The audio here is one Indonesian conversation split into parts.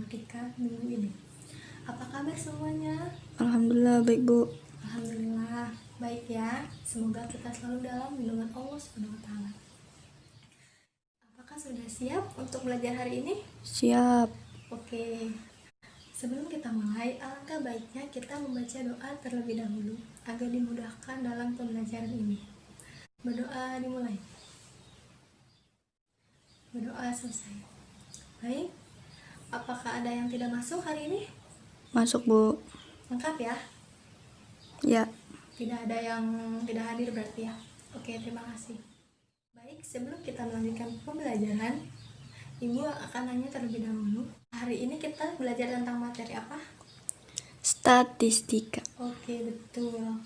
matematika minggu ini. Apa kabar semuanya? Alhamdulillah baik, Bu. Alhamdulillah baik ya. Semoga kita selalu dalam lindungan Allah SWT. Apakah sudah siap untuk belajar hari ini? Siap. Oke. Sebelum kita mulai, alangkah baiknya kita membaca doa terlebih dahulu agar dimudahkan dalam pembelajaran ini. Berdoa dimulai. Berdoa selesai. Baik. Apakah ada yang tidak masuk hari ini? Masuk, Bu. Lengkap ya? Ya. Tidak ada yang tidak hadir berarti ya? Oke, terima kasih. Baik, sebelum kita melanjutkan pembelajaran, Ibu akan nanya terlebih dahulu. Hari ini kita belajar tentang materi apa? Statistika. Oke, betul.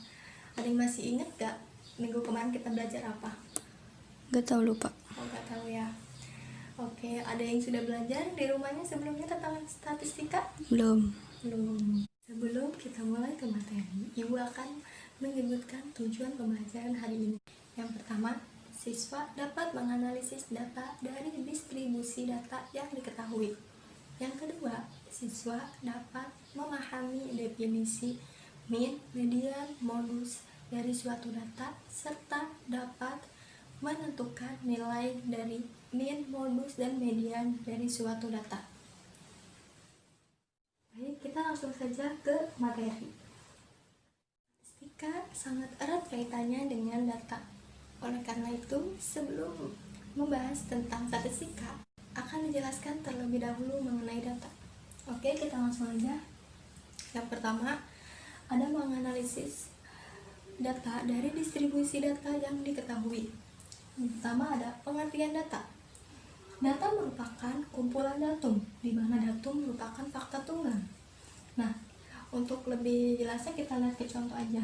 Ada yang masih ingat gak minggu kemarin kita belajar apa? Gak tahu, lupa. Oh, gak tahu ya. Oke, ada yang sudah belajar di rumahnya sebelumnya tentang statistika? Belum. Belum. Sebelum kita mulai ke materi, Ibu akan menyebutkan tujuan pembelajaran hari ini. Yang pertama, siswa dapat menganalisis data dari distribusi data yang diketahui. Yang kedua, siswa dapat memahami definisi mean, median, modus dari suatu data serta dapat menentukan nilai dari mean, modus, dan median dari suatu data. Baik, kita langsung saja ke materi. Statistika sangat erat kaitannya dengan data. Oleh karena itu, sebelum membahas tentang statistika, akan dijelaskan terlebih dahulu mengenai data. Oke, kita langsung aja. Yang pertama, ada menganalisis data dari distribusi data yang diketahui. Yang pertama ada pengertian data. Data merupakan kumpulan datum, di mana datum merupakan fakta tunggal. Nah, untuk lebih jelasnya kita lihat ke contoh aja.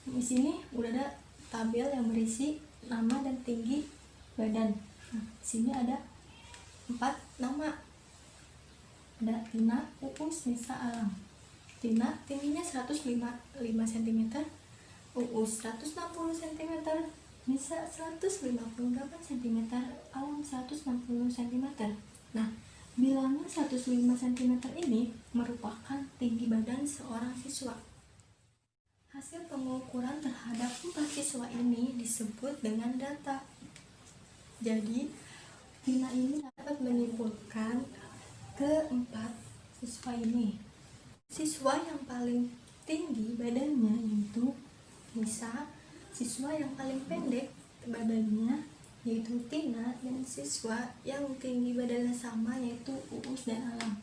Di sini udah ada tabel yang berisi nama dan tinggi badan. Nah, di sini ada 4 nama. Ada Tina, Uus, Nisa, Alam. Tina tingginya 105 cm, Uus 160 cm, Nisa 158 cm, Alam 160 cm. Nah, bilangan 105 cm ini merupakan tinggi badan seorang siswa. Hasil pengukuran terhadap 4 siswa ini disebut dengan data. Jadi, Tina ini dapat menyimpulkan keempat siswa ini. Siswa yang paling tinggi badannya yaitu Nisa, siswa yang paling pendek badannya yaitu Tina, dan siswa yang tinggi badannya sama yaitu Uus dan Alam.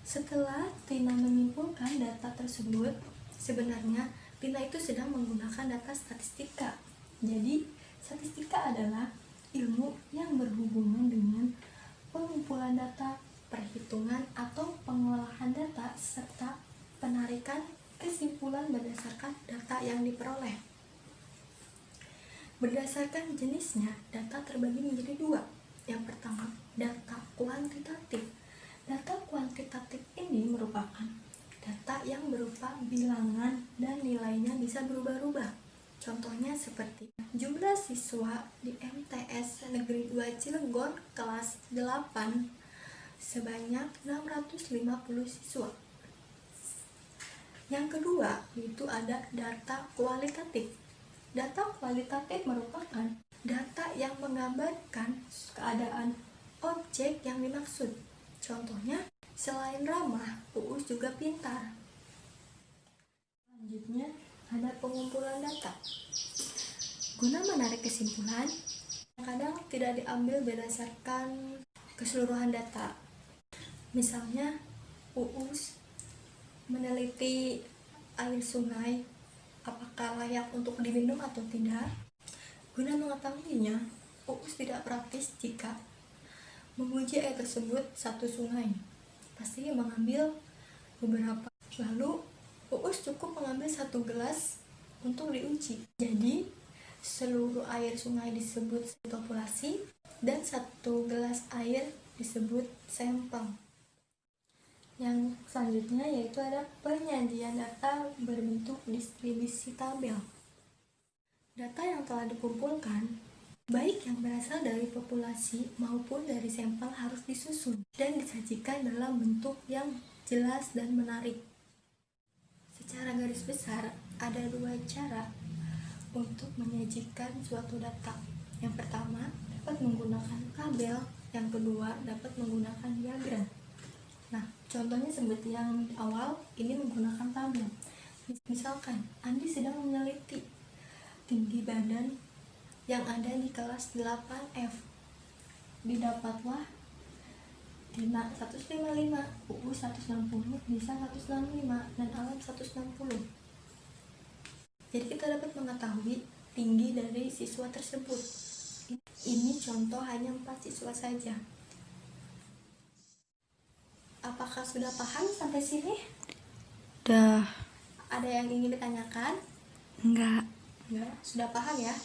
Setelah Tina menyimpulkan data tersebut, sebenarnya Tina itu sedang menggunakan data statistika. Jadi, statistika adalah ilmu yang berhubungan dengan pengumpulan data, perhitungan atau pengolahan data, serta penarikan kesimpulan berdasarkan data yang diperoleh. Berdasarkan jenisnya, data terbagi menjadi 2. Yang pertama, data kuantitatif. Data kuantitatif ini merupakan data yang berupa bilangan dan nilainya bisa berubah-ubah. Contohnya seperti jumlah siswa di MTS Negeri 2 Cilegon kelas 8 sebanyak 650 siswa. Yang kedua, itu ada data kualitatif. Data kualitatif merupakan data yang menggambarkan keadaan objek yang dimaksud. Contohnya, selain ramah, Uus juga pintar. Selanjutnya, ada pengumpulan data. Guna menarik kesimpulan, kadang tidak diambil berdasarkan keseluruhan data. Misalnya, Uus meneliti air sungai apakah layak untuk diminum atau tidak. Guna mengetahuinya, Uus tidak praktis jika menguji air tersebut satu sungai. Pasti mengambil beberapa. Lalu, Uus cukup mengambil 1 gelas untuk diuji. Jadi, seluruh air sungai disebut populasi dan 1 gelas air disebut sampel. Yang selanjutnya yaitu ada penyajian data berbentuk distribusi tabel. Data yang telah dikumpulkan baik yang berasal dari populasi maupun dari sampel harus disusun dan disajikan dalam bentuk yang jelas dan menarik. Secara garis besar, ada dua cara untuk menyajikan suatu data. Yang pertama, dapat menggunakan tabel, yang kedua, dapat menggunakan diagram. Nah, contohnya seperti yang awal, ini menggunakan tabel. Misalkan, Andi sedang meneliti tinggi badan yang ada di kelas 8F. Didapatlah Dina 155, UU 160, Nisa 165, dan Alam 160. Jadi kita dapat mengetahui tinggi dari siswa tersebut. Ini contoh hanya 4 siswa saja. Apakah sudah paham sampai sini? Dah. Ada yang ingin ditanyakan? Enggak. Enggak, sudah paham ya?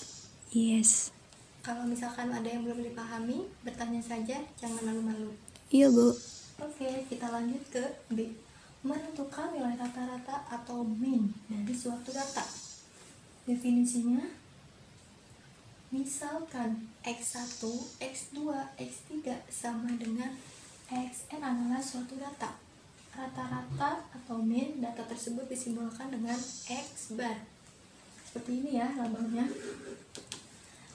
Yes. Kalau misalkan ada yang belum dipahami, bertanya saja, jangan malu-malu. Iya, Bu. Oke, kita lanjut ke B. Menentukan nilai rata-rata atau mean dari suatu data. Definisinya, misalkan X1, X2, X3 sama dengan Xn adalah suatu data. Rata-rata atau mean data tersebut disimbolkan dengan X bar. Seperti ini ya lambangnya.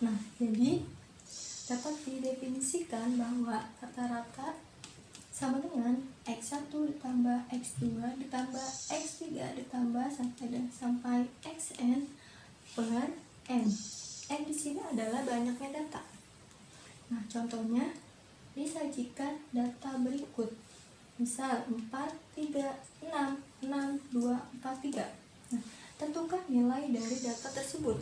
Nah, jadi dapat didefinisikan bahwa rata-rata sama dengan X1 ditambah X2 ditambah X3 ditambah sampai Xn per N. N di sini adalah banyaknya data. Nah, contohnya disajikan data berikut. Misal 4, 3, 6, 6, 2, 4, 3. Nah, tentukan nilai dari data tersebut.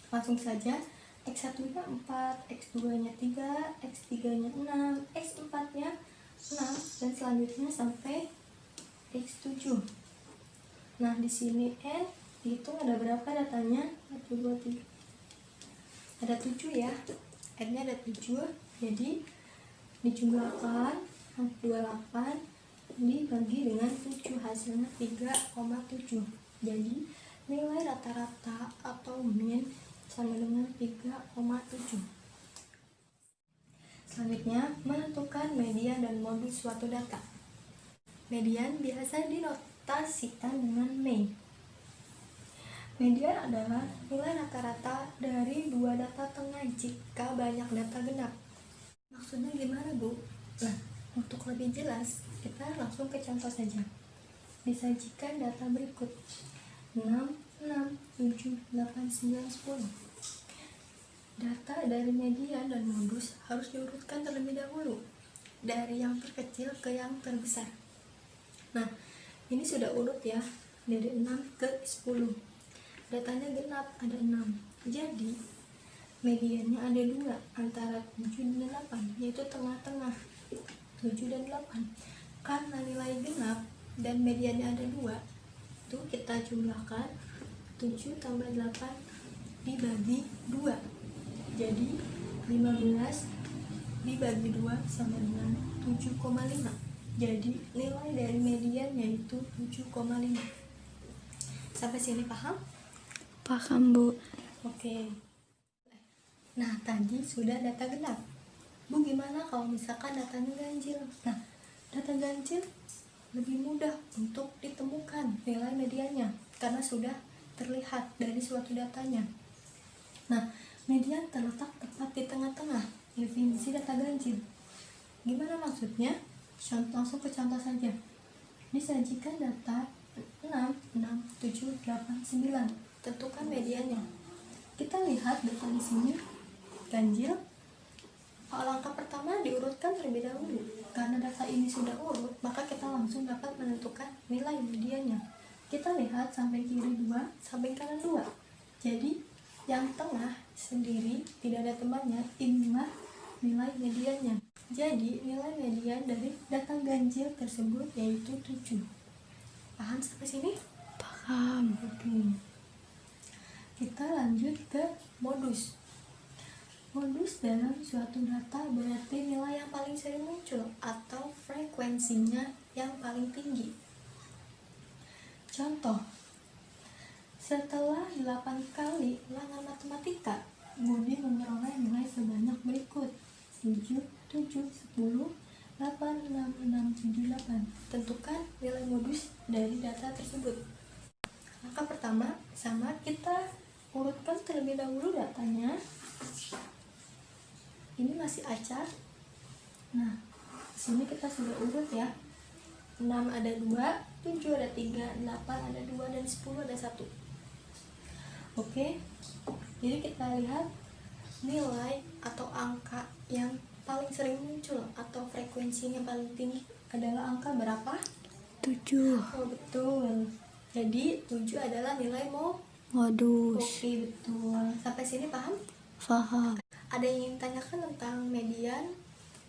Langsung saja, X1-nya 4, X2-nya 3, X3-nya 6, X4-nya 6, dan selanjutnya sampai X7. Nah, di sini N dihitung ada berapa datanya? 1, 2, 3. Ada 7 ya. N-nya ada 7. Jadi dijumlahkan 28 dibagi dengan 7, hasilnya 3,7. Jadi nilai rata-rata atau mean sama dengan 3,7. Selanjutnya, menentukan median dan modus suatu data. Median biasa dinotasikan dengan mean. Median adalah nilai rata-rata dari dua data tengah jika banyak data genap. Maksudnya gimana, Bu? Nah, untuk lebih jelas, kita langsung ke contoh saja. Disajikan data berikut: 6, 6, 7, 8, 9, 10. Data dari median dan modus harus diurutkan terlebih dahulu, dari yang terkecil ke yang terbesar. Nah, ini sudah urut ya, dari 6 ke 10. Datanya genap, ada 6. Jadi, mediannya ada 2 antara 7 dan 8, yaitu tengah-tengah 7 dan 8. Karena nilai genap dan mediannya ada 2, itu kita jumlahkan 7 tambah 8 dibagi 2. Jadi 15 dibagi 2 sama dengan 7,5. Jadi nilai dari median yaitu 7,5. Sampai sini paham? Paham, Bu. Oke. Nah, tadi sudah data genap. Bu, gimana kalau misalkan datanya ganjil? Nah, data ganjil lebih mudah untuk ditemukan nilai mediannya karena sudah terlihat dari suatu datanya. Nah, median terletak tepat di tengah-tengah definisi data ganjil. Gimana maksudnya? Langsung ke contoh saja. Disajikan data 6, 6, 7, 8, 9. Tentukan mediannya. Kita lihat data di sini ganjil. Langkah pertama diurutkan terlebih dahulu. Karena data ini sudah urut, maka kita langsung dapat menentukan nilai mediannya. Kita lihat sampai kiri 2, sampai kanan 2. Jadi yang tengah sendiri tidak ada temannya, inilah nilai mediannya. Jadi nilai median dari data ganjil tersebut yaitu 7. Paham sampai sini? Paham. Oke. Kita lanjut ke modus. Modus dalam suatu data berarti nilai yang paling sering muncul atau frekuensinya yang paling tinggi. Contoh, setelah 8 kali ulangan matematika, Budi memperoleh nilai sebanyak berikut: 7, 7, 10, 8, 6, 6, 7, 8. Tentukan nilai modus dari data tersebut. Langkah pertama, sama, kita urutkan terlebih dahulu datanya. Ini masih acak. Nah, sini kita sudah urut ya. 6 ada 2, 7 ada 3, 8 ada 2, dan 10 ada 1. Oke, jadi kita lihat nilai atau angka yang paling sering muncul atau frekuensinya paling tinggi adalah angka berapa? 7. Oh, betul. Jadi 7 adalah nilai Modus. Oke, betul. Sampai sini paham? Paham. Ada yang ingin tanyakan tentang median,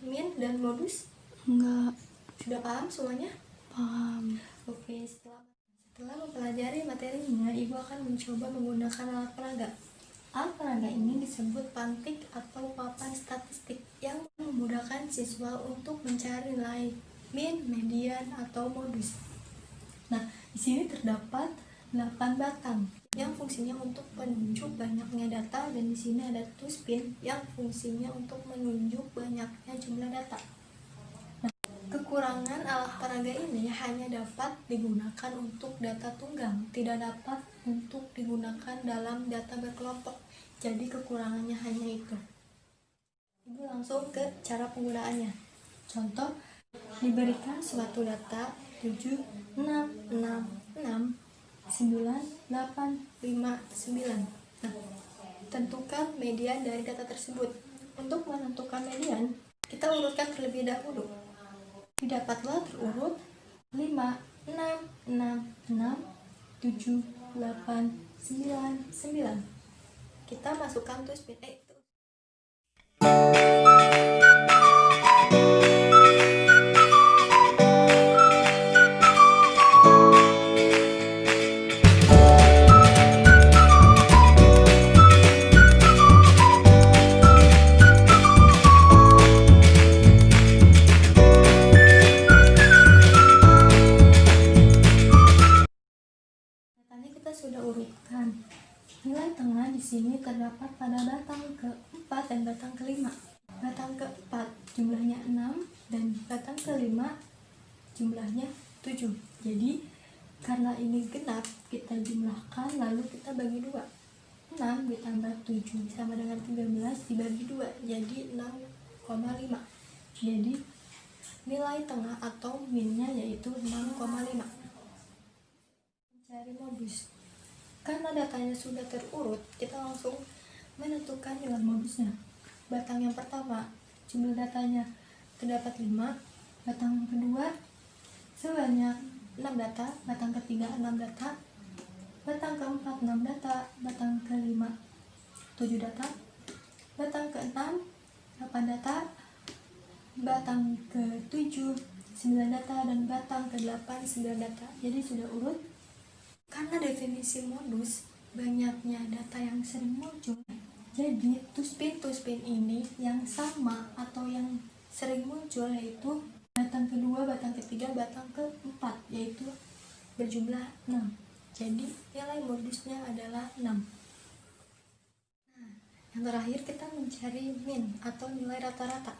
min, dan modus? Enggak. Sudah paham semuanya? Paham. Oke, setelah mempelajari materinya, Ibu akan mencoba menggunakan alat peraga. Alat peraga ini disebut pantik atau papan statistik yang memudahkan siswa untuk mencari nilai min, median, atau modus. Nah, di sini terdapat 8 batang yang fungsinya untuk menunjuk banyaknya data, dan di sini ada tuspin yang fungsinya untuk menunjuk banyaknya jumlah data. Nah, kekurangan alat peraga ini hanya dapat digunakan untuk data tunggal, tidak dapat untuk digunakan dalam data berkelompok. Jadi kekurangannya hanya itu. Ibu langsung ke cara penggunaannya. Contoh, diberikan suatu data 7, 6, 6, 6, 9, 8, 5, 9. Nah, tentukan median dari data tersebut. Untuk menentukan median, kita urutkan terlebih dahulu. Didapatlah terurut 5, 6, 6, 6, 7, 8, 9, 9. Kita masukkan tuspin itu. Kita sudah urutkan. Nilai tengah di sini terdapat pada batang ke-4 dan batang ke-5. Batang ke-4 jumlahnya 6 dan batang ke-5 jumlahnya 7. Jadi karena ini genap, kita jumlahkan lalu kita bagi 2. 6 ditambah 7 sama dengan 13 dibagi 2, jadi 6,5. Jadi nilai tengah atau minnya yaitu 6,5. Cari modus. Karena datanya sudah terurut, kita langsung menentukan nilai modusnya. Batang yang pertama, jumlah datanya terdapat 5, batang yang kedua sebanyak 6 data, batang ketiga 6 data, batang keempat 6 data, batang kelima 7 data, batang keenam 8 data, batang ke-7 9 data, dan batang ke-8 9 data. Jadi sudah urut. Karena definisi modus banyaknya data yang sering muncul, jadi tuspin ini yang sama atau yang sering muncul yaitu batang kedua, batang ketiga, batang keempat, yaitu berjumlah 6. Jadi nilai modusnya adalah 6. Nah, yang terakhir kita mencari min atau nilai rata-rata.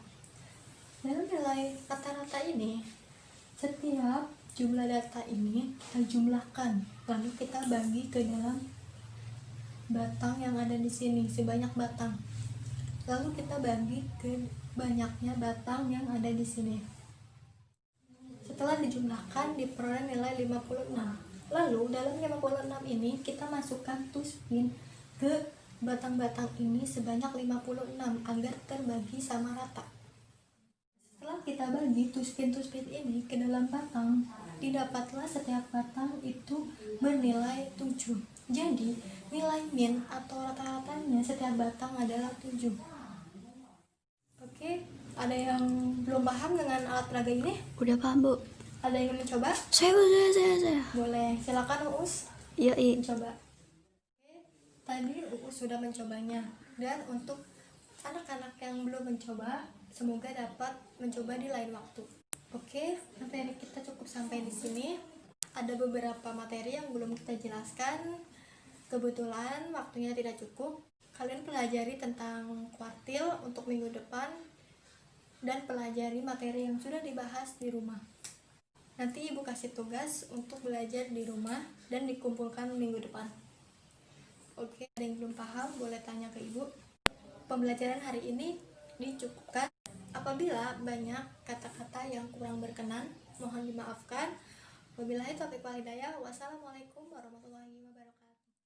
Dalam nilai rata-rata ini, setiap jumlah data ini kita jumlahkan, lalu kita bagi ke dalam batang yang ada di sini sebanyak batang. Lalu kita bagi ke banyaknya batang yang ada di sini. Setelah dijumlahkan diperoleh nilai 56. Lalu dalam 56 ini kita masukkan tuspin ke batang-batang ini sebanyak 56 agar terbagi sama rata. Setelah kita bagi tuspin ini ke dalam batang, didapatlah setiap batang itu bernilai 7. Jadi nilai min atau rata-ratanya setiap batang adalah 7. Oke, ada yang belum paham dengan alat peraga ini? Udah paham, Bu. Ada yang ingin mencoba? Saya. Boleh, silakan Uus Yoi. mencoba. Oke, tadi Uus sudah mencobanya, dan untuk anak-anak yang belum mencoba, semoga dapat mencoba di lain waktu. Oke, materi kita cukup sampai di sini. Ada beberapa materi yang belum kita jelaskan. Kebetulan waktunya tidak cukup. Kalian pelajari pelajari tentang kuartil untuk minggu depan dan pelajari materi yang sudah dibahas di rumah. Nanti ibu kasih tugas untuk belajar di rumah dan dikumpulkan minggu depan. Oke, ada yang belum paham boleh tanya ke ibu. Pembelajaran hari ini dicukupkan. Apabila banyak kata-kata yang kurang berkenan, mohon dimaafkan. Wabillahi taufiq wal hidayah. Wassalamualaikum warahmatullahi wabarakatuh.